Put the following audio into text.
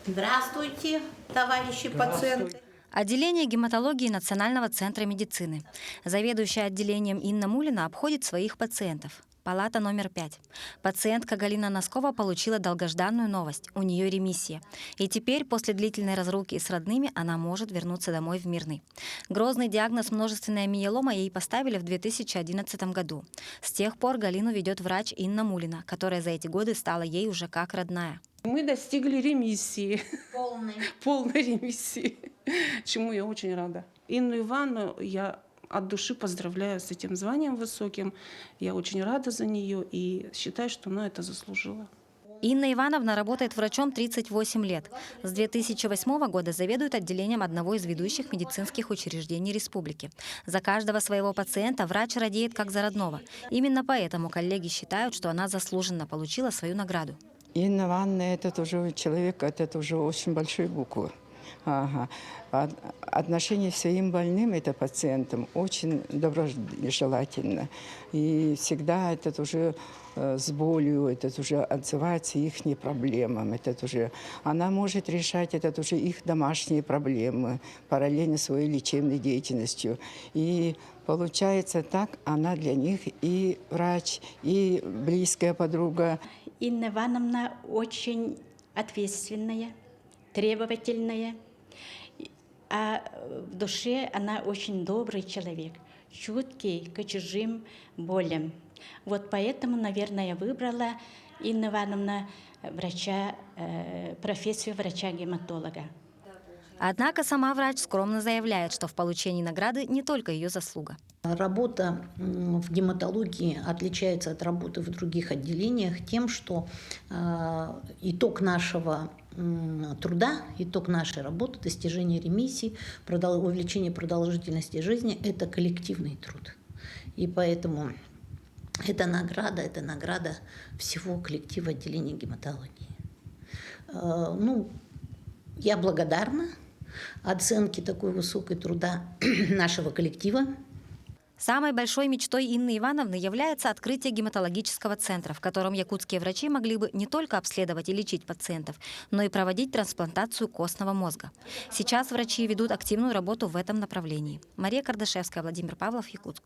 Здравствуйте, товарищи пациенты. Отделение гематологии Национального центра медицины. Заведующая отделением Инна Мулина обходит своих пациентов. Палата номер 5. Пациентка Галина Носкова получила долгожданную новость. У нее ремиссия. И теперь, после длительной разлуки с родными, она может вернуться домой в Мирный. Грозный диагноз множественная миелома ей поставили в 2011 году. С тех пор Галину ведет врач Инна Мулина, которая за эти годы стала ей уже как родная. Мы достигли ремиссии. Полный. Полной ремиссии, чему я очень рада. Инну Ивановну я от души поздравляю с этим званием высоким. Я очень рада за нее и считаю, что она это заслужила. Инна Ивановна работает врачом 38 лет. С 2008 года заведует отделением одного из ведущих медицинских учреждений республики. За каждого своего пациента врач радеет как за родного. Именно поэтому коллеги считают, что она заслуженно получила свою награду. Инна Ивановна, это уже человек, это уже очень большие буквы. Ага. Отношение к своим больным, это пациентам, очень доброжелательно. И всегда это уже с болью, это уже отзывается их проблемам. Это уже, она может решать это уже их домашние проблемы, параллельно своей лечебной деятельностью. И получается так, она для них и врач, и близкая подруга. Инна Ивановна очень ответственная, требовательная, а в душе она очень добрый человек, чуткий к чужим болям. Вот поэтому, наверное, я выбрала, Инна Ивановна, профессию врача-гематолога. Однако сама врач скромно заявляет, что в получении награды не только ее заслуга. Работа в гематологии отличается от работы в других отделениях тем, что итог нашего труда, итог нашей работы, достижение ремиссии, увеличение продолжительности жизни – это коллективный труд. И поэтому это награда всего коллектива отделения гематологии. Я благодарна оценке такой высокой труда нашего коллектива. Самой большой мечтой Инны Ивановны является открытие гематологического центра, в котором якутские врачи могли бы не только обследовать и лечить пациентов, но и проводить трансплантацию костного мозга. Сейчас врачи ведут активную работу в этом направлении. Мария Кардашевская, Владимир Павлов, Якутск.